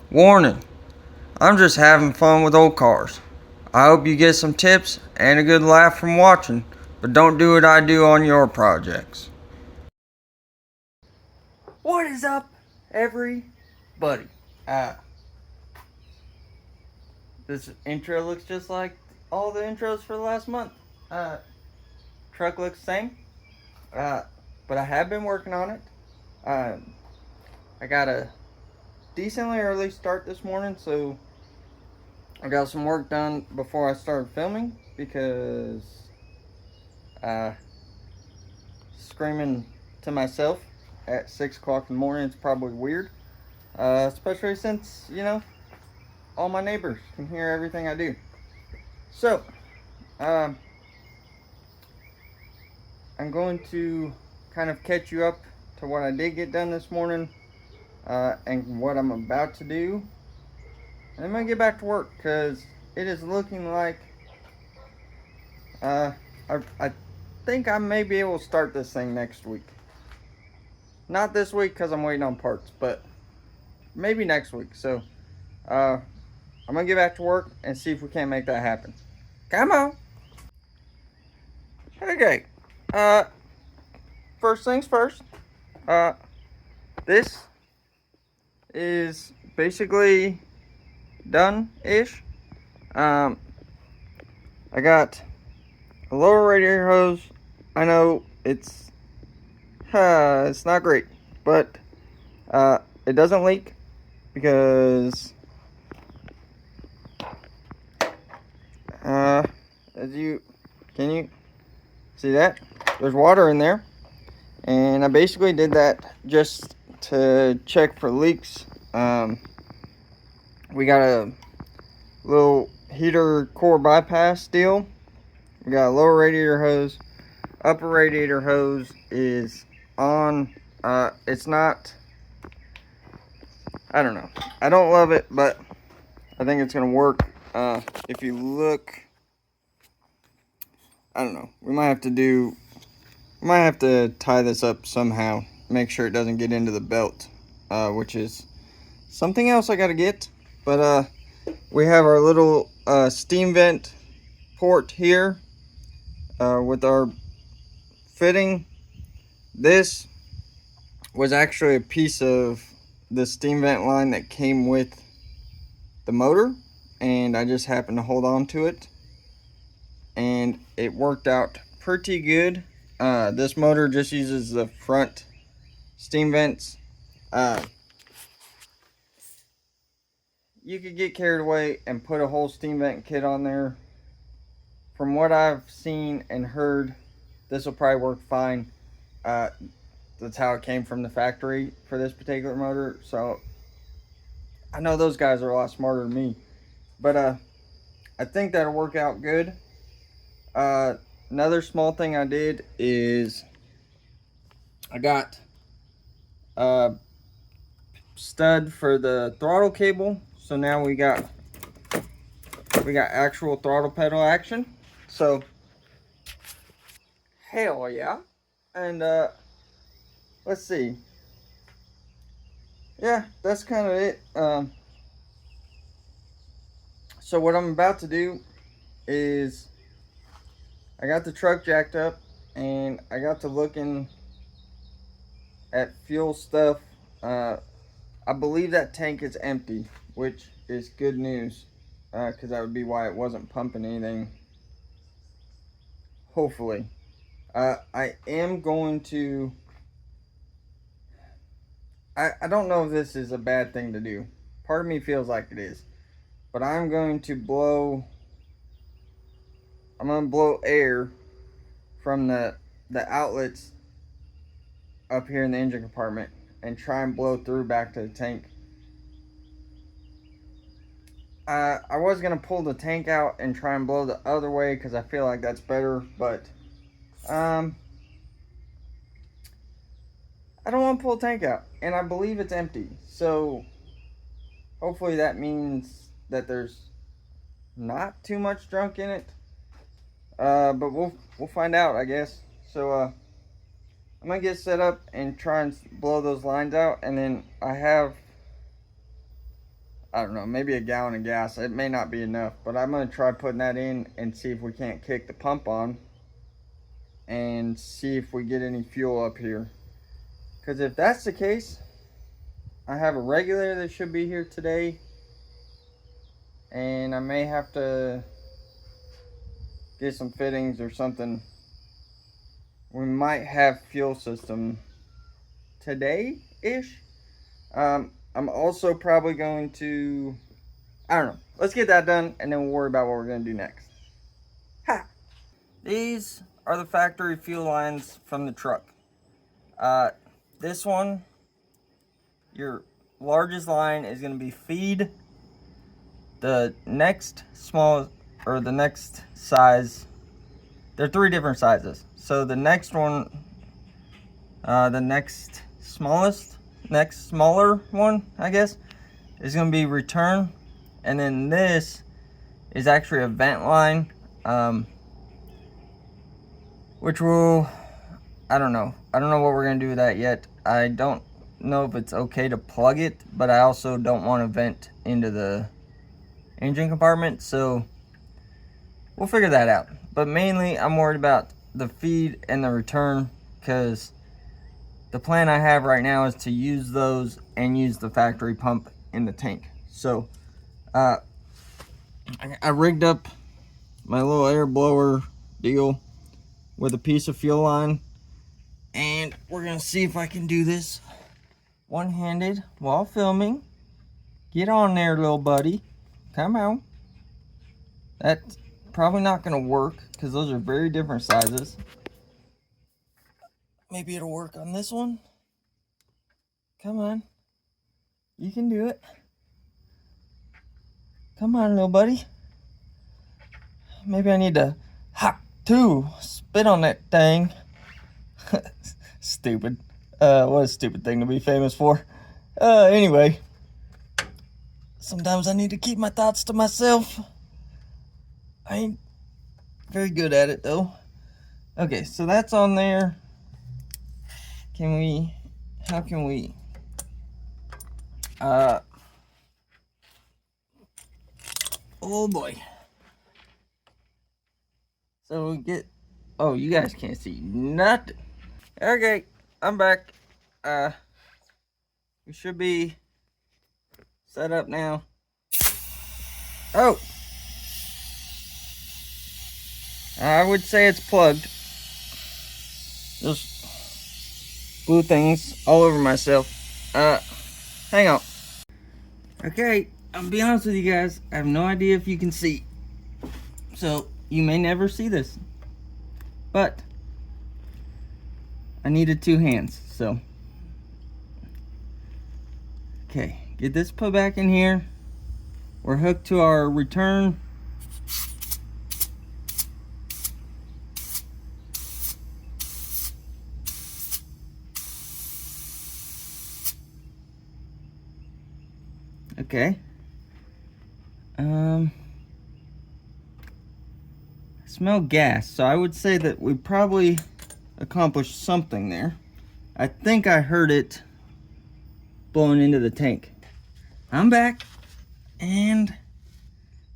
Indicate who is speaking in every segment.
Speaker 1: Warning, I'm just having fun with old cars. I hope you get some tips and a good laugh from watching, but don't do what I do on your projects. What is up, everybody? Uh, this intro looks just like all the intros for the last month. Uh, Truck looks the same, uh, but I have been working on it. Uh, I got a decently early start this morning, so I got some work done before I started filming because uh, screaming to myself at 6 o'clock in the morning is probably weird, especially since, all my neighbors can hear everything I do. So, um, I'm going to kind of catch you up to what I did get done this morning and what I'm about to do. And I'm going to get back to work because it is looking like uh, I think I may be able to start this thing next week. Not this week because I'm waiting on parts, but maybe next week. So, I'm going to get back to work and see if we can't make that happen. Come on. Okay. Uh, First things first. Uh, this is basically done-ish. I got a lower radiator hose. I know it's not great, but it doesn't leak because as you can you see that there's water in there, and I basically did that just to check for leaks. We got a little heater core bypass deal. We got a lower radiator hose. Upper radiator hose is on. It's not, I don't know. I don't love it, but I think it's gonna work. If you look, I don't know. We might have to tie this up somehow. Make sure it doesn't get into the belt, which is something else I gotta get. But we have our little steam vent port here with our fitting. This was actually a piece of the steam vent line that came with the motor, and I just happened to hold on to it, and it worked out pretty good. This motor just uses the front steam vents. You could get carried away and put a whole steam vent kit on there. From what I've seen and heard, this will probably work fine. That's how it came from the factory for this particular motor. So I know those guys are a lot smarter than me, but I think that'll work out good. Another small thing I did is I got a stud for the throttle cable. So now we got actual throttle pedal action. So hell yeah. And let's see. Yeah, that's kind of it. So what I'm about to do is I got the truck jacked up, and I got to looking at fuel stuff. I believe that tank is empty, which is good news, because that would be why it wasn't pumping anything. Hopefully. I am going to... I don't know if this is a bad thing to do. Part of me feels like it is. But I'm going to blow air from the outlets up here in the engine compartment and try and blow through back to the tank. I was going to pull the tank out and try and blow the other way because I feel like that's better, but I don't want to pull the tank out, and I believe it's empty. So hopefully that means that there's not too much junk in it. But we'll find out, I guess. So I'm gonna get set up and try and blow those lines out, and then I have I don't know, maybe a gallon of gas. It may not be enough, but I'm going to try putting that in and see if we can't kick the pump on and see if we get any fuel up here. Because if that's the case, I have a regulator that should be here today, and I may have to get some fittings or something. We might have fuel system today-ish. I'm also probably going to, I don't know. Let's get that done, and then we'll worry about what we're going to do next. Ha! These are the factory fuel lines from the truck. This one, your largest line is going to be feed. The next small, or the next size, there are 3 different sizes. So the next one, the next smaller one, I guess, is going to be return. And then this is actually a vent line, which will, I don't know what we're going to do with that yet. I don't know if it's okay to plug it, but I also don't want to vent into the engine compartment, so we'll figure that out. But mainly I'm worried about the feed and the return, because the plan I have right now is to use those and use the factory pump in the tank. So I rigged up my little air blower deal with a piece of fuel line, and we're gonna see if I can do this one-handed while filming. Get on there, little buddy. Come on. That's probably not gonna work because those are very different sizes. Maybe it'll work on this one. Come on. You can do it. Come on, little buddy. Maybe I need to spit on that thing. Stupid. What a stupid thing to be famous for. Anyway. Sometimes I need to keep my thoughts to myself. I ain't very good at it though. Okay, so that's on there. How can we, oh boy. So we get, oh, you guys can't see nothing. Okay, I'm back. We should be set up now. Oh, I would say it's plugged. Just blew things all over myself. Hang on. Okay, I'll be honest with you guys. I have no idea if you can see. So, you may never see this. But, I needed 2 hands, so. Okay, get this put back in here. We're hooked to our return. Okay. I smell gas, so I would say that we probably accomplished something there. I think I heard it blowing into the tank. I'm back, and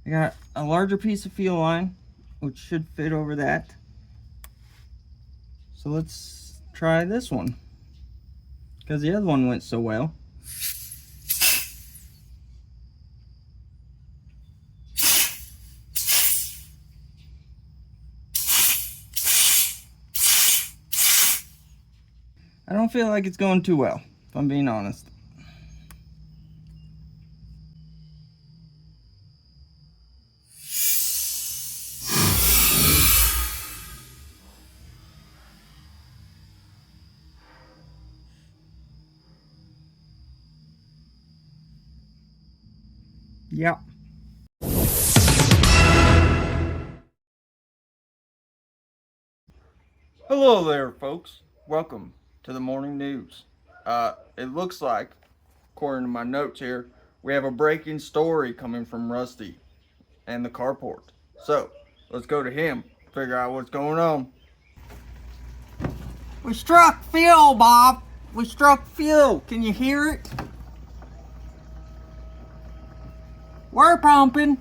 Speaker 1: I got a larger piece of fuel line, which should fit over that. So let's try this one, because the other one went so well. I don't feel like it's going too well, if I'm being honest. Yep. Hello there, folks. Welcome to the morning news. It looks like, according to my notes here, we have a breaking story coming from Rusty and the carport. So, let's go to him, figure out what's going on. We struck fuel, Bob. We struck fuel. Can you hear it? We're pumping.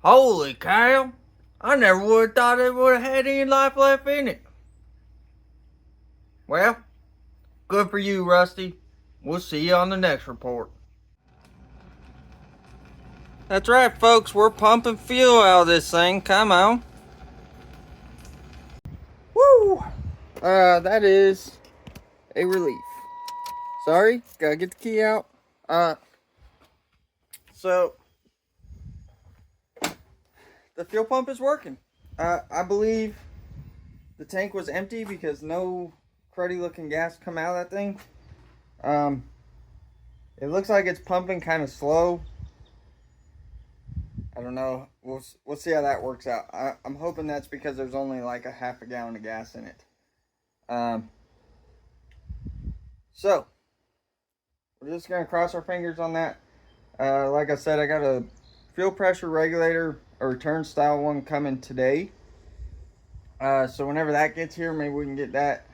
Speaker 1: Holy cow. I never would have thought it would have had any life left in it. Well, good for you, Rusty. We'll see you on the next report. That's right, folks. We're pumping fuel out of this thing. Come on. Woo! That is a relief. Sorry, gotta get the key out. So the fuel pump is working. I believe the tank was empty because no cruddy looking gas come out of that thing. It looks like it's pumping kind of slow. I don't know. We'll see how that works out. I'm hoping that's because there's only like a half a gallon of gas in it. So we're just gonna cross our fingers on that. Like I said, I got a fuel pressure regulator, a return style one coming today. So whenever that gets here, maybe we can get that.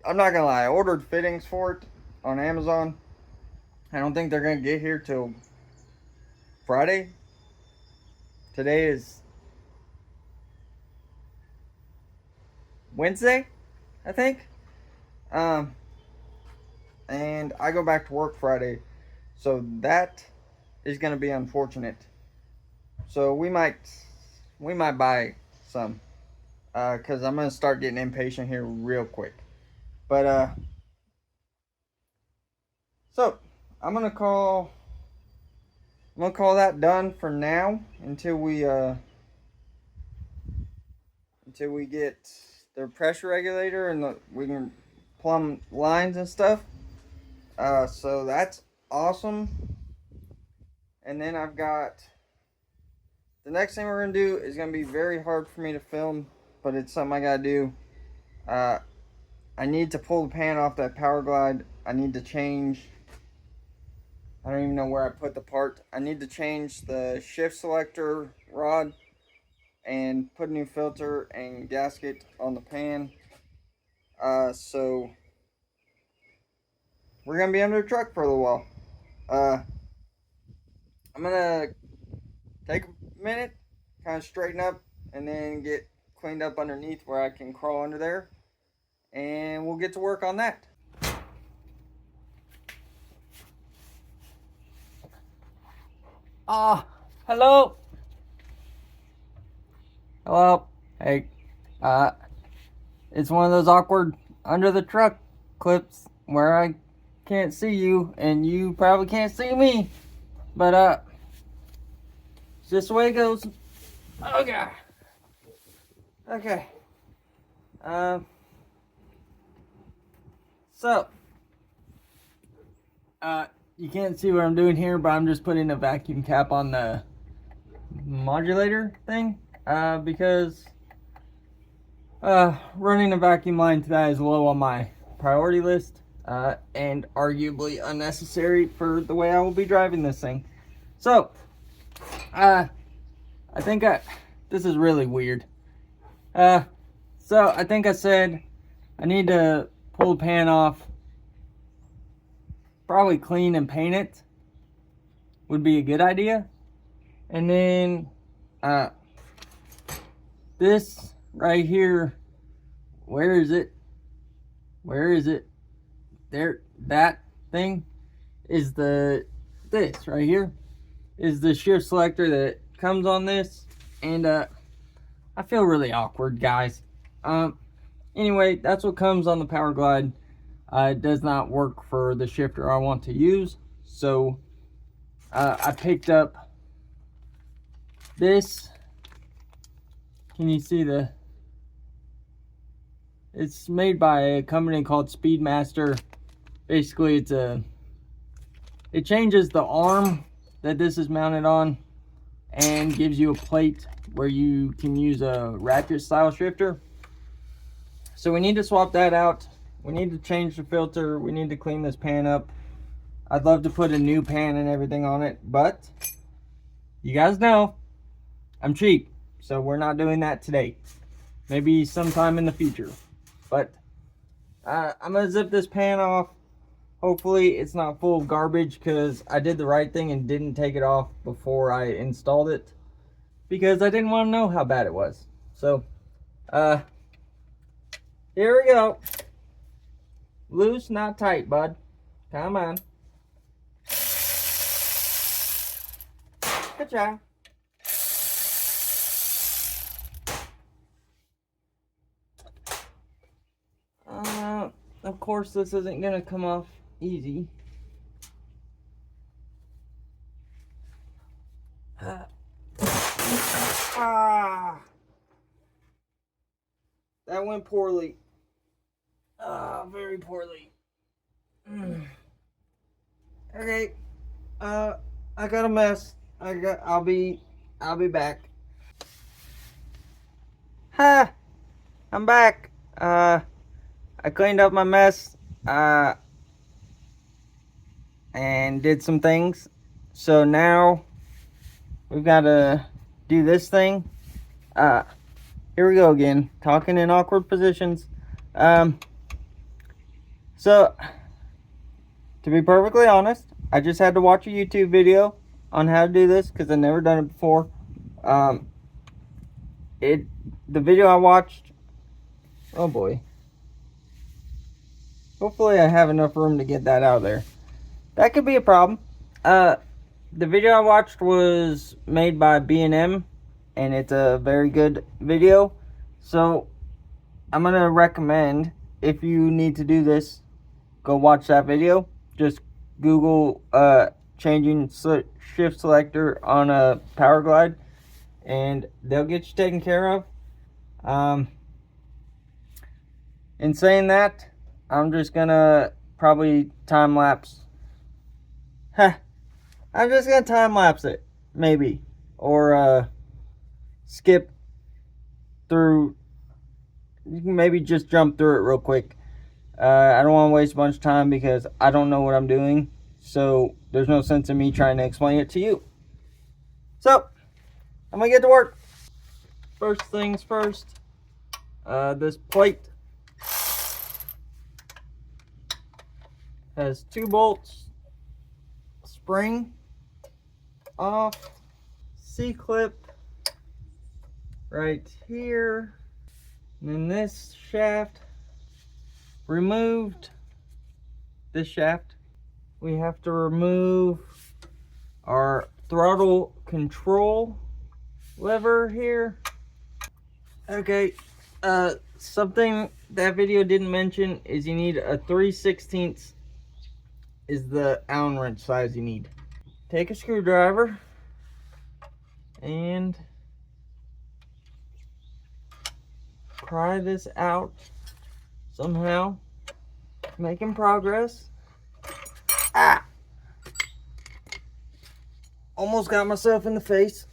Speaker 1: I'm not gonna lie, I ordered fittings for it on Amazon. I don't think they're gonna get here till Friday. Today is Wednesday, I think. And I go back to work Friday, so that is gonna be unfortunate. So we might buy some, cause I'm gonna start getting impatient here real quick. But so I'm gonna call that done for now until we get the pressure regulator and we can plumb lines and stuff. So that's awesome. And then I've got the next thing we're gonna do is gonna be very hard for me to film, but it's something I gotta do. I need to pull the pan off that Power Glide. I need to change, I don't even know where I put the part. I need to change the shift selector rod and put a new filter and gasket on the pan. So we're gonna be under the truck for a little while. I'm gonna take a minute, kind of straighten up, and then get cleaned up underneath where I can crawl under there, and we'll get to work on that. Hello. Hello. Hey. It's one of those awkward under the truck clips where I can't see you and you probably can't see me. But it's just the way it goes. Okay. Okay. So you can't see what I'm doing here, but I'm just putting a vacuum cap on the modulator thing, because running a vacuum line to that is low on my priority list, and arguably unnecessary for the way I will be driving this thing. So I think this is really weird. So I think I said I need to pull the pan off, probably clean and paint it would be a good idea. And then this right here, where is it there? That thing is this right here is the shift selector that comes on this, and I feel really awkward, guys. Anyway, that's what comes on the Power Glide. It does not work for the shifter I want to use, so I picked up this. Can you see it's made by a company called Speedmaster. Basically, it changes the arm that this is mounted on and gives you a plate where you can use a ratchet style shifter. So we need to swap that out. We need to change the filter. We need to clean this pan up. I'd love to put a new pan and everything on it, but you guys know I'm cheap, so we're not doing that today. Maybe sometime in the future. But I'm gonna zip this pan off, Hopefully it's not full of garbage, because I did the right thing and didn't take it off before I installed it, because I didn't want to know how bad it was. So, here we go. Loose, not tight, bud. Come on. Good job. Of course, this isn't gonna come off easy. That went poorly. Very poorly. Okay. I got a mess. I'll be back. Ha! I'm back. I cleaned up my mess. And did some things. So now we've got to do this thing. Here we go again, talking in awkward positions. So to be perfectly honest, I just had to watch a YouTube video on how to do this, because I've never done it before. The video I watched, oh boy, hopefully I have enough room to get that out there. That could be a problem. The video I watched was made by B&M, and it's a very good video. So I'm gonna recommend, if you need to do this, go watch that video. Just Google changing shift selector on a power glide, and they'll get you taken care of. In saying that, I'm just gonna probably time lapse. I'm just gonna time lapse it, maybe, or skip through. You can maybe just jump through it real quick. I don't want to waste a bunch of time, because I don't know what I'm doing, so there's no sense in me trying to explain it to you. So I'm gonna get to work. First things first, this plate has 2 bolts, spring off, C-clip right here, and then this shaft removed. This shaft, we have to remove our throttle control lever here. Okay, something that video didn't mention is you need a 3/16 is the Allen wrench size you need. Take a screwdriver and pry this out somehow. Making progress. Almost got myself in the face.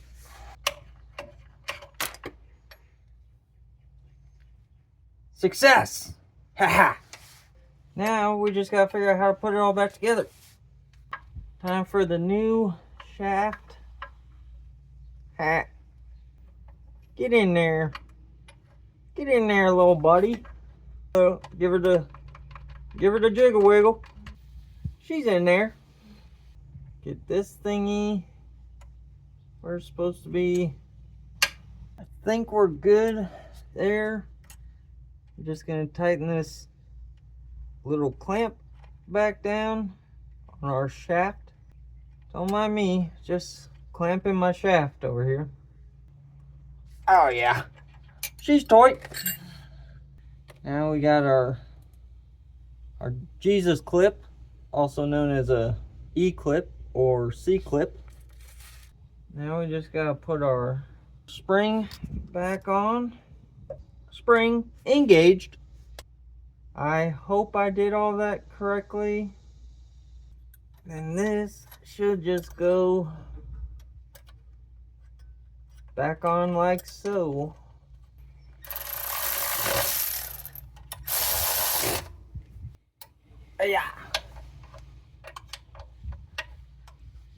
Speaker 1: Success! Haha! Now we just gotta figure out how to put it all back together. Time for the new shaft. Ha! Get in there. Get in there, little buddy. So give her the jiggle wiggle. She's in there. Get this thingy where it's supposed to be. I think we're good there. I'm just gonna tighten this little clamp back down on our shaft. Don't mind me, just clamping my shaft over here. Oh yeah, she's tight. Now we got our Jesus clip, also known as a E-clip or C-clip. Now we just gotta put our spring back on. Spring engaged. I hope I did all that correctly. And this should just go back on like so. Yeah.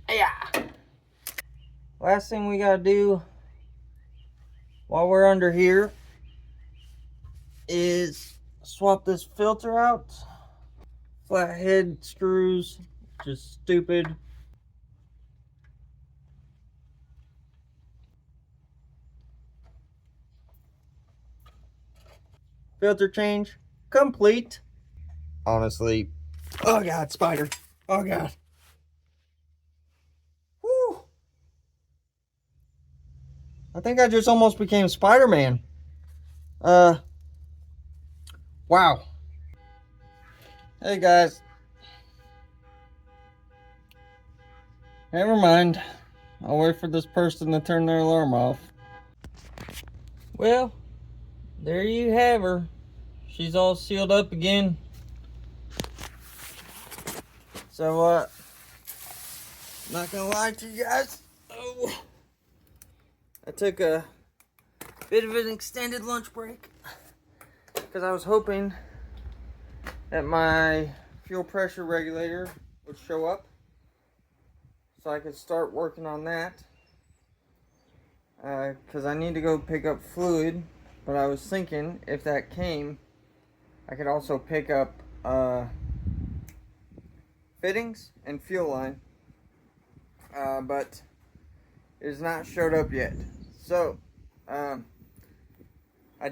Speaker 1: Yeah. Last thing we gotta do while we're under here is swap this filter out. flathead screws, just stupid. Filter change complete. Honestly, oh god, spider. Oh god. Woo. I think I just almost became Spider-Man. Wow. Hey guys. Never mind. I'll wait for this person to turn their alarm off. Well, there you have her. She's all sealed up again. So, not gonna lie to you guys. Oh, I took a bit of an extended lunch break because I was hoping that my fuel pressure regulator would show up so I could start working on that. Because I need to go pick up fluid, but I was thinking if that came, I could also pick up fittings and fuel line, but it has not showed up yet. So I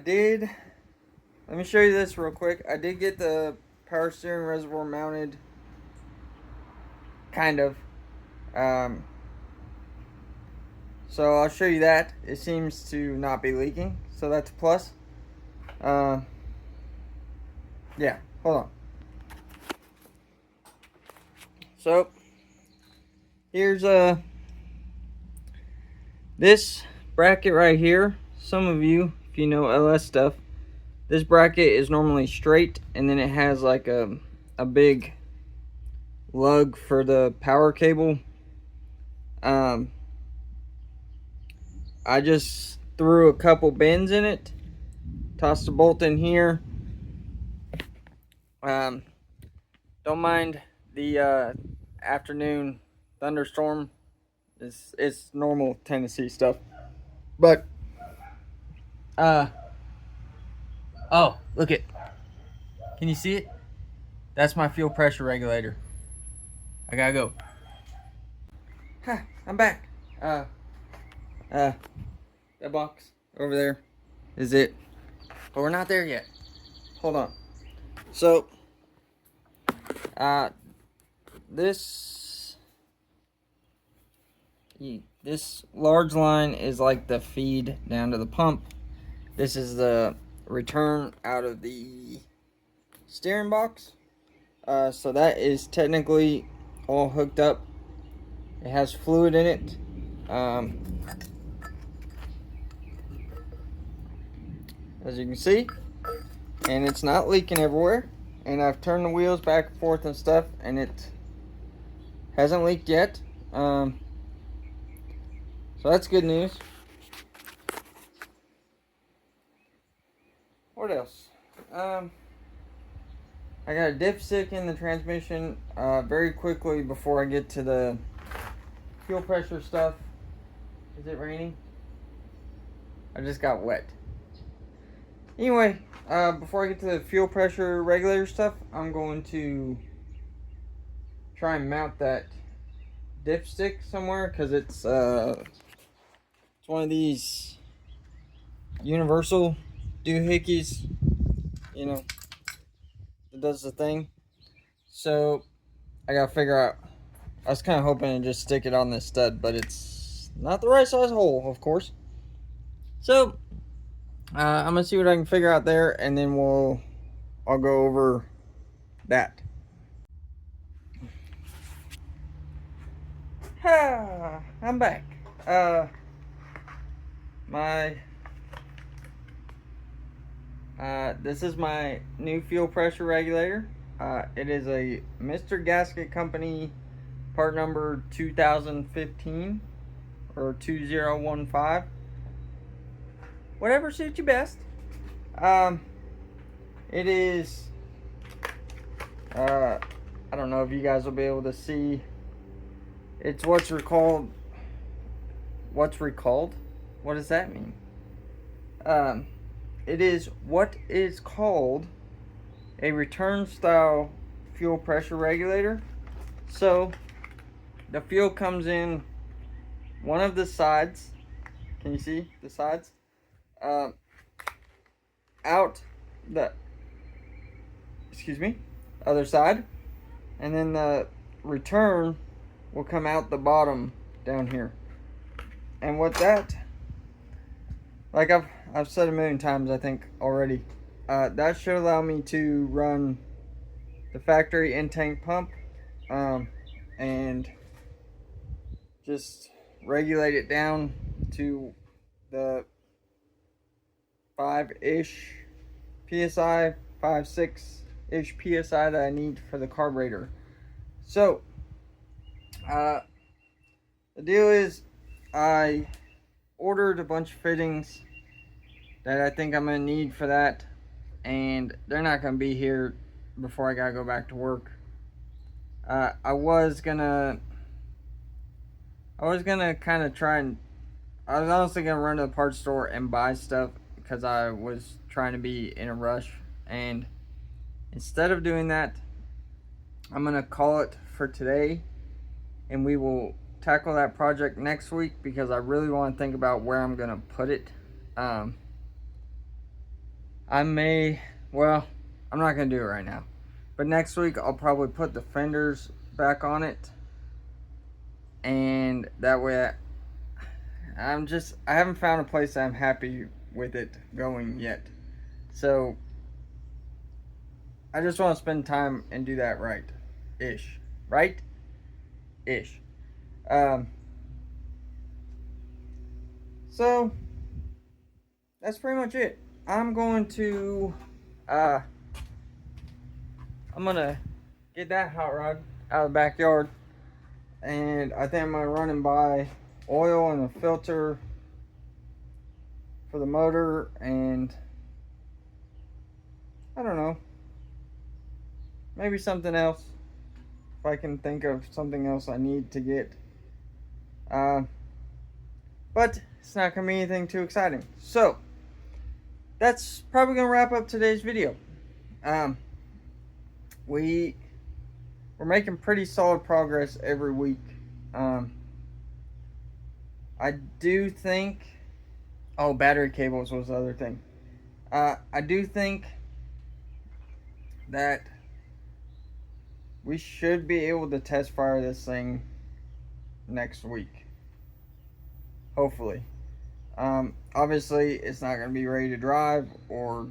Speaker 1: did, let me show you this real quick. I did get the power steering reservoir mounted, kind of. So I'll show you that. It seems to not be leaking, so that's a plus. Yeah, hold on. So here's this bracket right here. Some of you, if you know LS stuff, this bracket is normally straight, and then it has like a big lug for the power cable. I just threw a couple bends in it, tossed a bolt in here. Don't mind the afternoon thunderstorm. It's normal Tennessee stuff. But oh, look it. Can you see it? That's my fuel pressure regulator. I gotta go. Huh, I'm back. That box over there is it. But we're not there yet. Hold on. So, this large line is like the feed down to the pump. This is the return out of the steering box. So that is technically all hooked up. It has fluid in it. As you can see, and it's not leaking everywhere. And I've turned the wheels back and forth and stuff, and it hasn't leaked yet. So that's good news. What else? I got a dipstick in the transmission. Very quickly before I get to the fuel pressure stuff. Is it raining? I just got wet. Anyway, before I get to the fuel pressure regulator stuff, I'm going to try and mount that dipstick somewhere, because it's one of these universal doohickeys, you know, that does the thing. So I gotta figure out. I was kind of hoping to just stick it on this stud, but it's not the right size hole, of course. So I'm gonna see what I can figure out there, and then I'll go over that. I'm back. This is my new fuel pressure regulator. It is a Mr. Gasket Company part number 2015 or 2015. Whatever suits you best. It is, I don't know if you guys will be able to see. It's what's recalled. What's recalled? What does that mean? It is what is called a return style fuel pressure regulator. So the fuel comes in one of the sides. Can you see the sides? Out the, other side. And then the return will come out the bottom down here. And what that, like I've said a million times I think already, that should allow me to run the factory in-tank pump, and just regulate it down to the 5-ish PSI, 5-6-ish PSI that I need for the carburetor. So, the deal is I ordered a bunch of fittings that I think I'm going to need for that, and they're not going to be here before I got to go back to work. I was gonna kind of try and, I was honestly gonna run to the parts store and buy stuff because I was trying to be in a rush, and instead of doing that, I'm gonna call it for today, and we will tackle that project next week because I really want to think about where I'm gonna put it. I may, well, I'm not gonna do it right now, but next week I'll probably put the fenders back on it, and that way I haven't found a place that I'm happy with it going yet. So I just want to spend time and do that right-ish. So that's pretty much it. I'm gonna get that hot rod out of the backyard, and I think I'm gonna run and buy oil and a filter for the motor, and I don't know, maybe something else if I can think of something else I need to get, but it's not gonna be anything too exciting. So that's probably gonna wrap up today's video. We're making pretty solid progress every week. I do think, oh, battery cables was the other thing. I do think that we should be able to test fire this thing next week, hopefully. Obviously it's not going to be ready to drive, or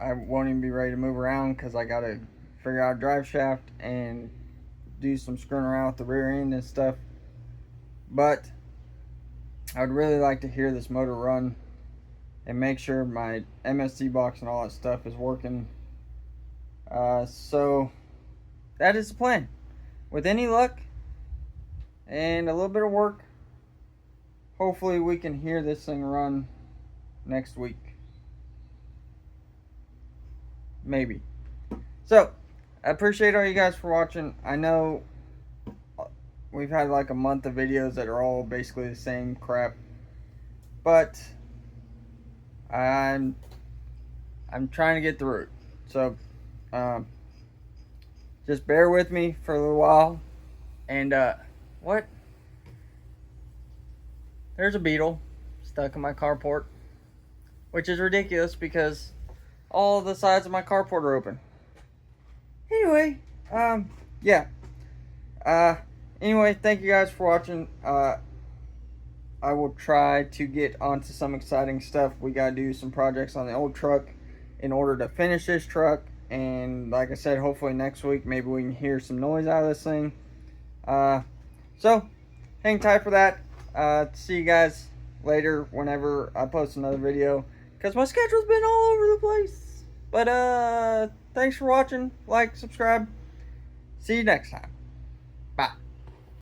Speaker 1: I won't even be ready to move around because I got to figure out a drive shaft and do some screwing around with the rear end and stuff. But I would really like to hear this motor run and make sure my MSD box and all that stuff is working. So that is the plan. With any luck and a little bit of work, hopefully we can hear this thing run next week. Maybe. So I appreciate all you guys for watching. I know we've had like a month of videos that are all basically the same crap, but I'm trying to get through it. So just bear with me for a little while. And what? There's a beetle stuck in my carport, which is ridiculous because all the sides of my carport are open. Anyway, yeah. Anyway, thank you guys for watching. I will try to get onto some exciting stuff. We gotta do some projects on the old truck in order to finish this truck. And like I said, hopefully next week, maybe we can hear some noise out of this thing. So, hang tight for that. See you guys later whenever I post another video, because my schedule's been all over the place. But, thanks for watching. Like, subscribe. See you next time.